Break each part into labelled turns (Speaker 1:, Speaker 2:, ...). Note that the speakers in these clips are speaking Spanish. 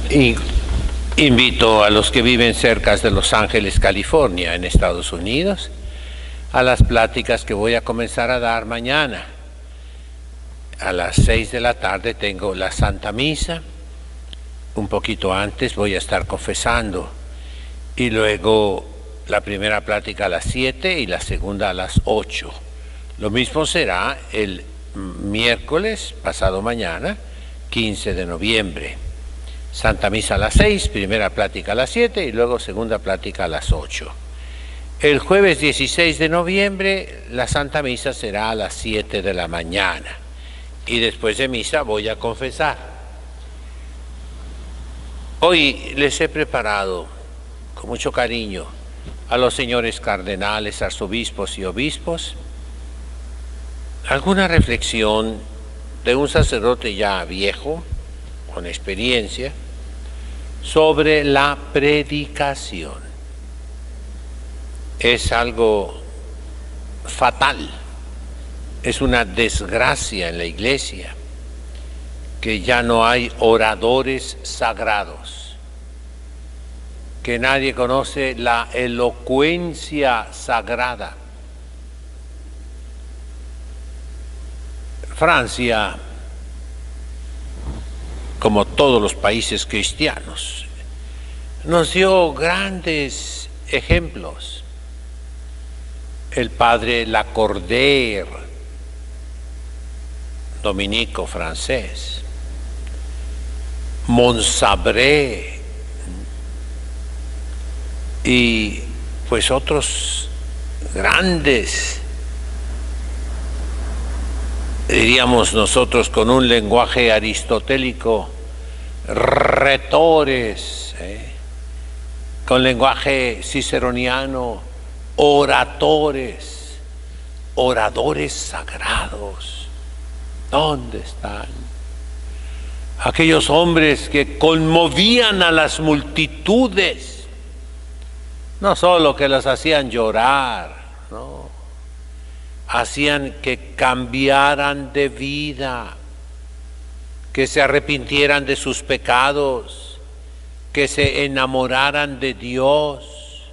Speaker 1: Y invito a los que viven cerca de Los Ángeles, California, en Estados Unidos, a las pláticas que voy a comenzar a dar mañana. A las 6 de la tarde tengo la Santa Misa. Un poquito antes voy a estar confesando. Y luego la primera plática a las 7 y la segunda a las 8. Lo mismo será el miércoles, pasado mañana, 15 de noviembre. Santa Misa a las 6, primera plática a las 7 y luego segunda plática a las 8. El jueves 16 de noviembre la Santa Misa será a las 7 de la mañana. Y después de misa voy a confesar. Hoy les he preparado con mucho cariño a los señores cardenales, arzobispos y obispos alguna reflexión de un sacerdote ya viejo, con experiencia, sobre la predicación. Es algo fatal, es una desgracia en la Iglesia que ya no hay oradores sagrados, que nadie conoce la elocuencia sagrada. Francia, como todos los países cristianos, nos dio grandes ejemplos. El padre Lacordaire, dominico francés, Montsabré y pues otros grandes, diríamos nosotros con un lenguaje aristotélico, retores, con lenguaje ciceroniano, oradores sagrados. ¿Dónde están? Aquellos hombres que conmovían a las multitudes, no solo que las hacían llorar, no, hacían que cambiaran de vida, que se arrepintieran de sus pecados, que se enamoraran de Dios.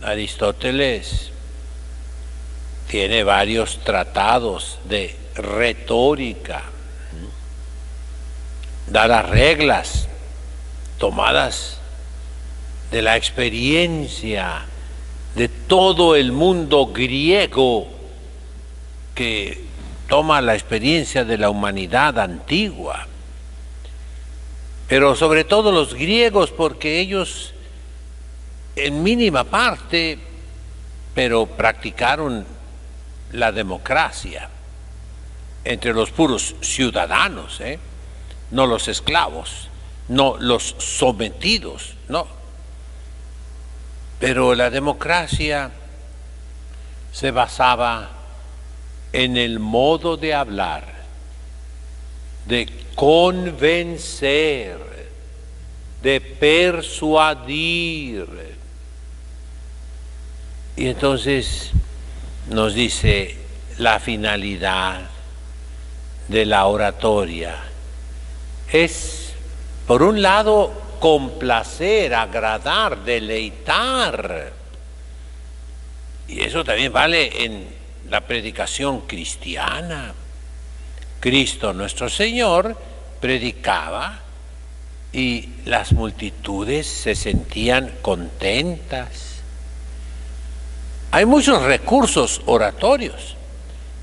Speaker 1: Aristóteles tiene varios tratados de retórica, da las reglas tomadas de la experiencia de todo el mundo griego, que toma la experiencia de la humanidad antigua, pero sobre todo los griegos, porque ellos en mínima parte, pero practicaron la democracia entre los puros ciudadanos, no los esclavos, no los sometidos, no. Pero la democracia se basaba en el modo de hablar, de convencer, de persuadir. Y entonces nos dice la finalidad de la oratoria es, por un lado, complacer, agradar, deleitar. Y eso también vale en la predicación cristiana. Cristo nuestro Señor predicaba y las multitudes se sentían contentas. Hay muchos recursos oratorios.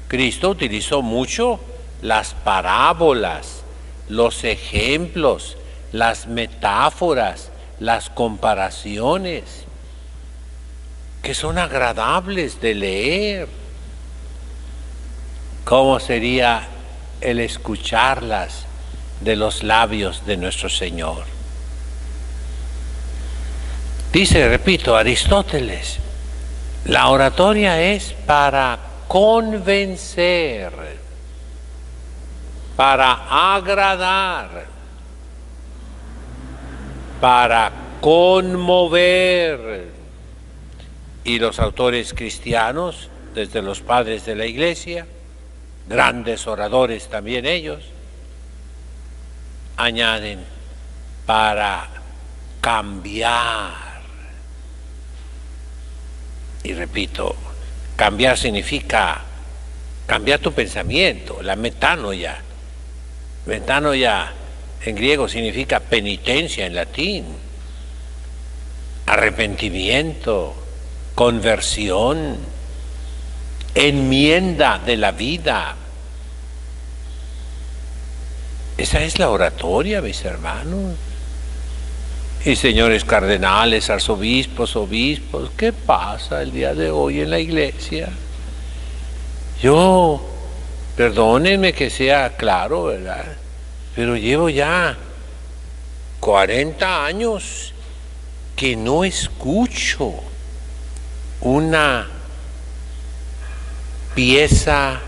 Speaker 1: Cristo utilizó mucho las parábolas, los ejemplos, las metáforas, las comparaciones, que son agradables de leer. ¿Cómo sería el escucharlas de los labios de nuestro Señor? Dice, repito, Aristóteles, la oratoria es para convencer, para agradar, para conmover. Y los autores cristianos, desde los padres de la Iglesia, grandes oradores también ellos, añaden para cambiar. Y repito, cambiar significa cambiar tu pensamiento, la metanoia. Metanoia en griego significa penitencia en latín, arrepentimiento, conversión, enmienda de la vida. Esa es la oratoria, mis hermanos. Y señores cardenales, arzobispos, obispos, ¿qué pasa el día de hoy en la iglesia? Yo, perdónenme que sea claro, ¿verdad? Pero llevo ya 40 años que no escucho una pieza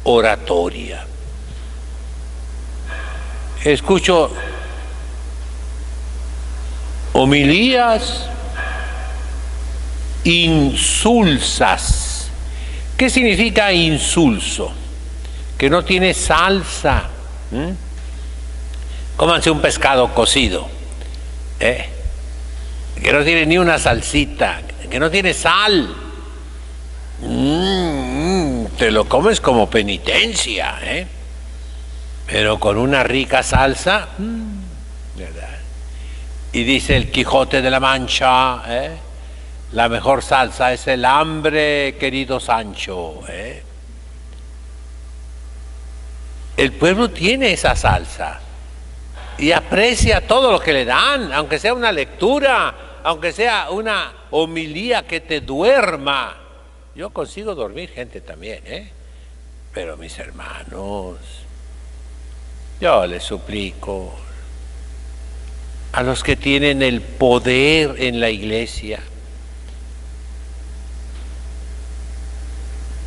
Speaker 1: oratoria. Escucho homilías insulsas. ¿Qué significa insulso? Que no tiene salsa. Cómanse un pescado cocido, que no tiene ni una salsita, que no tiene sal. Te lo comes como penitencia, pero con una rica salsa, ¿verdad? Y dice el Quijote de la Mancha, la mejor salsa es el hambre, querido Sancho. El pueblo tiene esa salsa y aprecia todo lo que le dan, aunque sea una lectura, aunque sea una homilía que te duerma. Yo consigo dormir gente también, pero mis hermanos, yo les suplico a los que tienen el poder en la iglesia,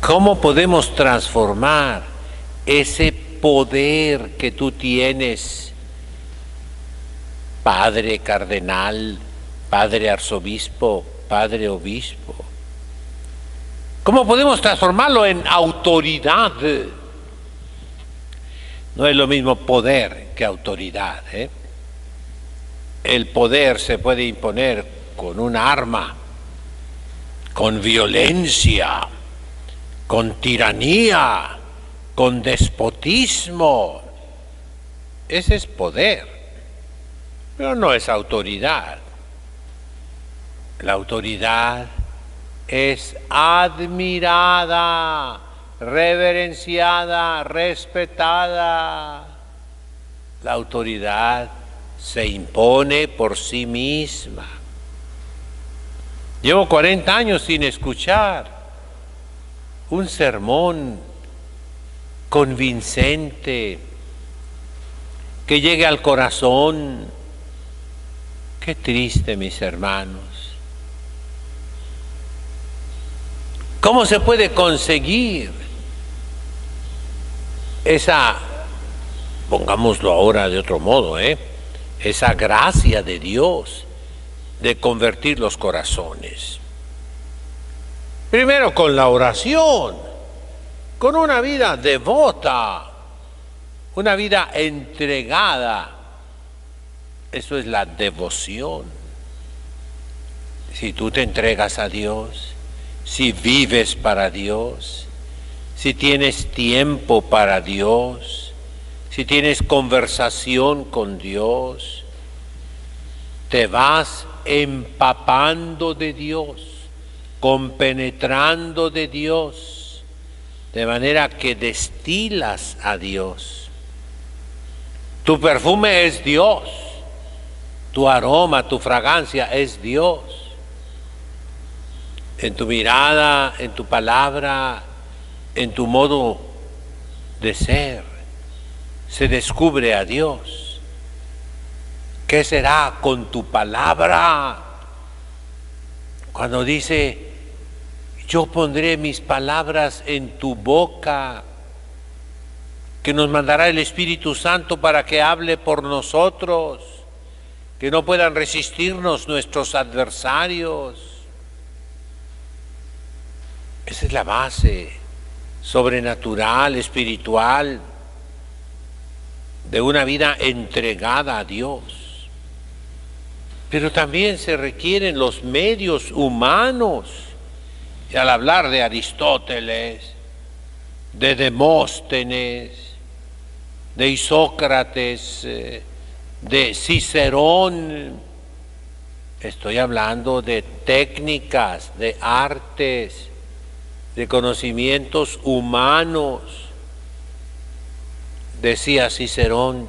Speaker 1: ¿cómo podemos transformar ese poder que tú tienes, padre cardenal, padre arzobispo, padre obispo? ¿Cómo podemos transformarlo en autoridad? No es lo mismo poder que autoridad, El poder se puede imponer con un arma, con violencia, con tiranía, con despotismo. Ese es poder, pero no es autoridad. La autoridad es admirada, reverenciada, respetada. La autoridad se impone por sí misma. Llevo 40 años sin escuchar un sermón convincente que llegue al corazón. Qué triste, mis hermanos. ¿Cómo se puede conseguir esa, pongámoslo ahora de otro modo, esa gracia de Dios de convertir los corazones? Primero con la oración, con una vida devota, una vida entregada. Eso es la devoción. Si tú te entregas a Dios, si vives para Dios, si tienes tiempo para Dios, si tienes conversación con Dios, te vas empapando de Dios, compenetrando de Dios, de manera que destilas a Dios. Tu perfume es Dios, tu aroma, tu fragancia es Dios. En tu mirada, en tu palabra, en tu modo de ser, se descubre a Dios. ¿Qué será con tu palabra? Cuando dice, yo pondré mis palabras en tu boca, que nos mandará el Espíritu Santo para que hable por nosotros, que no puedan resistirnos nuestros adversarios. Esa es la base sobrenatural, espiritual de una vida entregada a Dios. Pero también se requieren los medios humanos. Y al hablar de Aristóteles, de Demóstenes, de Isócrates, de Cicerón, estoy hablando de técnicas, de artes, de conocimientos humanos. Decía Cicerón,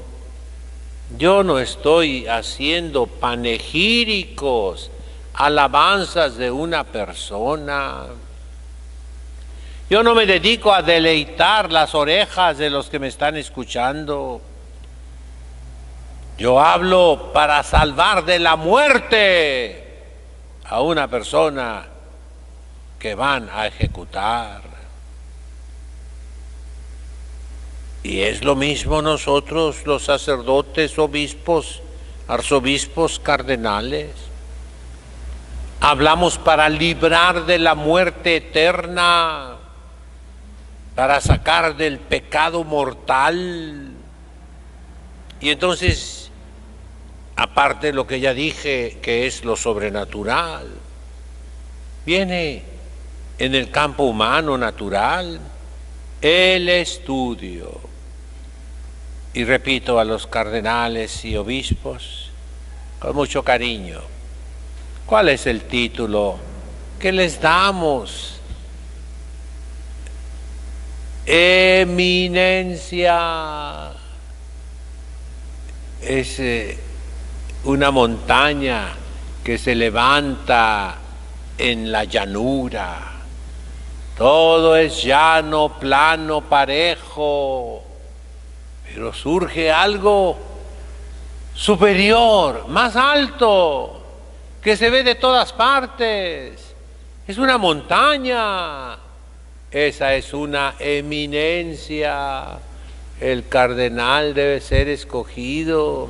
Speaker 1: yo no estoy haciendo panegíricos, alabanzas de una persona. Yo no me dedico a deleitar las orejas de los que me están escuchando. Yo hablo para salvar de la muerte a una persona que van a ejecutar. Y es lo mismo nosotros, los sacerdotes, obispos, arzobispos, cardenales. Hablamos para librar de la muerte eterna, para sacar del pecado mortal. Y entonces, aparte de lo que ya dije, que es lo sobrenatural, viene en el campo humano natural el estudio. Y repito a los cardenales y obispos con mucho cariño, ¿cuál es el título que les damos? Eminencia. Es una montaña que se levanta en la llanura. Todo es llano, plano, parejo. Pero surge algo superior, más alto, que se ve de todas partes. Es una montaña. Esa es una eminencia. El cardenal debe ser escogido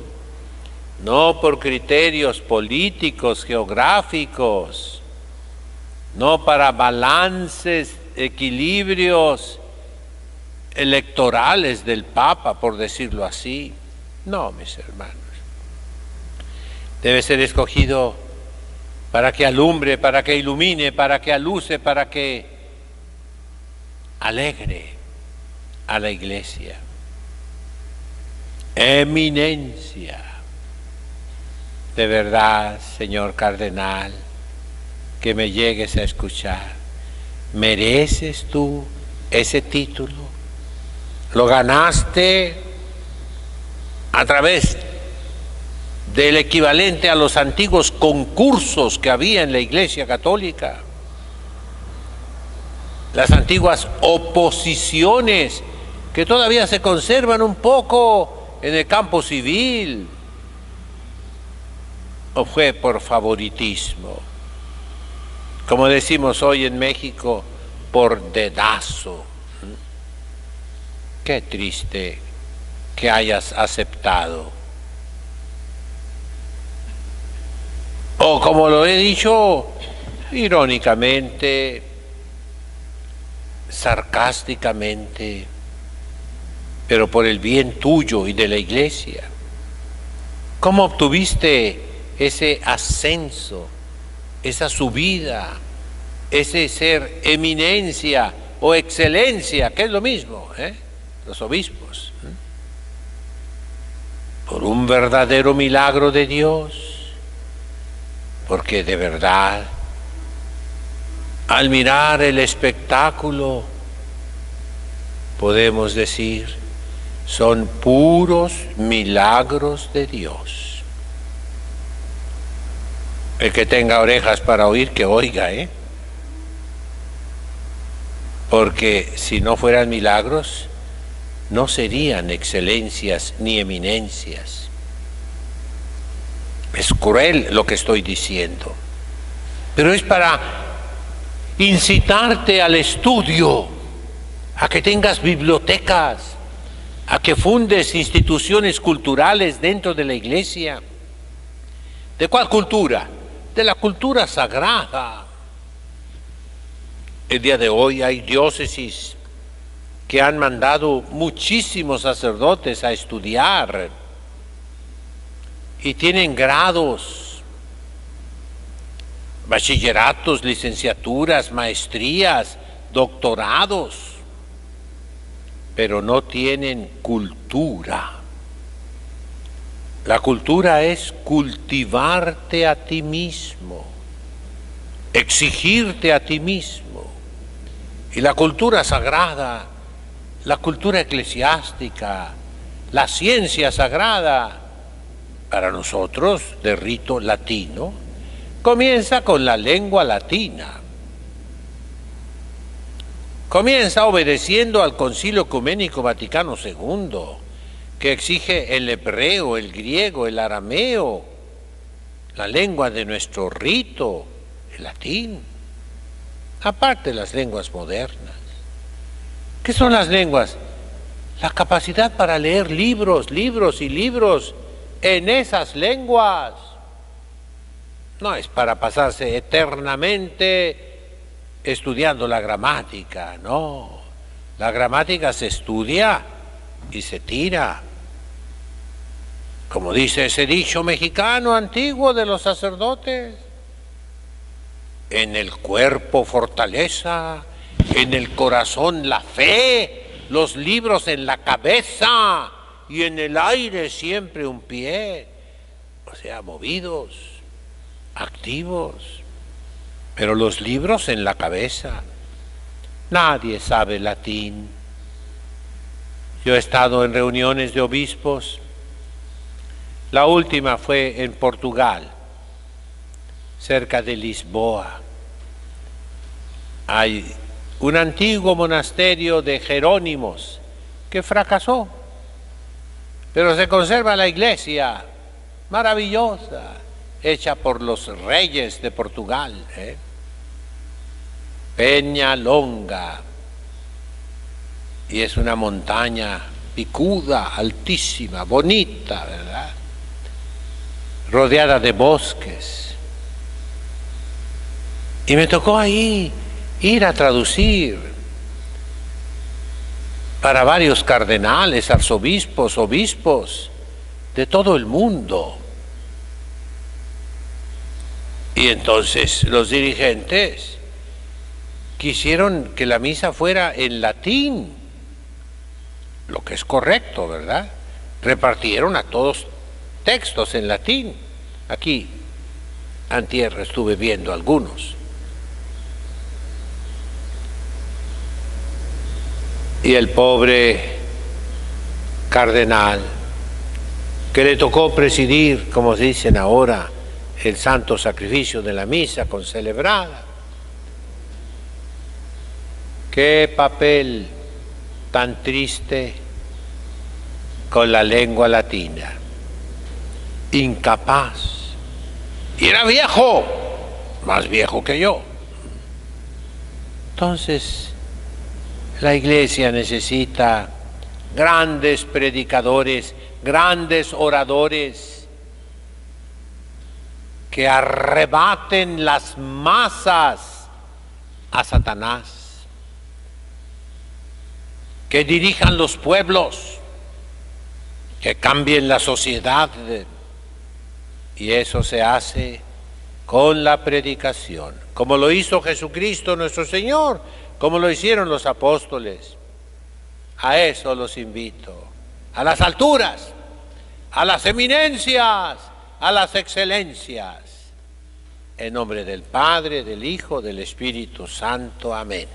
Speaker 1: no por criterios políticos, geográficos, no para balances, equilibrios electorales del Papa, por decirlo así. No, mis hermanos. Debe ser escogido para que alumbre, para que ilumine, para que aluce, para que alegre a la Iglesia. Eminencia. De verdad, señor cardenal, que me llegues a escuchar. ¿Mereces tú ese título? ¿Lo ganaste a través del equivalente a los antiguos concursos que había en la Iglesia Católica? Las antiguas oposiciones que todavía se conservan un poco en el campo civil. ¿O fue por favoritismo? Como decimos hoy en México, por dedazo. Qué triste que hayas aceptado. O como lo he dicho irónicamente, sarcásticamente, pero por el bien tuyo y de la Iglesia. ¿Cómo obtuviste ese ascenso, esa subida, ese ser eminencia o excelencia, que es lo mismo, los obispos? Por un verdadero milagro de Dios, porque de verdad, al mirar el espectáculo, podemos decir, son puros milagros de Dios. El que tenga orejas para oír, que oiga, porque si no fueran milagros, no serían excelencias ni eminencias. Es cruel lo que estoy diciendo, pero es para incitarte al estudio, a que tengas bibliotecas, a que fundes instituciones culturales dentro de la Iglesia. ¿De cuál cultura? De la cultura sagrada. El día de hoy hay diócesis que han mandado muchísimos sacerdotes a estudiar y tienen grados, bachilleratos, licenciaturas, maestrías, doctorados, pero no tienen cultura. La cultura es cultivarte a ti mismo, exigirte a ti mismo. Y la cultura sagrada, la cultura eclesiástica, la ciencia sagrada, para nosotros de rito latino, comienza con la lengua latina. Comienza obedeciendo al Concilio Ecuménico Vaticano II, que exige el hebreo, el griego, el arameo, la lengua de nuestro rito, el latín, aparte de las lenguas modernas. ¿Qué son las lenguas? La capacidad para leer libros, libros y libros en esas lenguas. No es para pasarse eternamente estudiando la gramática, no. La gramática se estudia y se tira. Como dice ese dicho mexicano antiguo de los sacerdotes, en el cuerpo fortaleza, en el corazón la fe, los libros en la cabeza y en el aire siempre un pie. O sea, movidos, activos, pero los libros en la cabeza. Nadie sabe latín. Yo he estado en reuniones de obispos. La última fue en Portugal, cerca de Lisboa. Hay un antiguo monasterio de Jerónimos que fracasó, pero se conserva la iglesia maravillosa, hecha por los reyes de Portugal, Peña Longa, y es una montaña picuda, altísima, bonita, ¿verdad? Rodeada de bosques. Y me tocó ahí ir a traducir para varios cardenales, arzobispos, obispos de todo el mundo. Y entonces los dirigentes quisieron que la misa fuera en latín, lo que es correcto, ¿verdad? Repartieron a todos textos en latín. Aquí, antier, estuve viendo algunos. Y el pobre cardenal, que le tocó presidir, como dicen ahora, el santo sacrificio de la misa concelebrada. Qué papel tan triste con la lengua latina. Incapaz. Y era viejo, más viejo que yo. Entonces, la iglesia necesita grandes predicadores, grandes oradores, que arrebaten las masas a Satanás, que dirijan los pueblos, que cambien la sociedad. Y eso se hace con la predicación, como lo hizo Jesucristo nuestro Señor, como lo hicieron los apóstoles. A eso los invito, a las alturas, a las eminencias, a las excelencias. En nombre del Padre, del Hijo, del Espíritu Santo. Amén.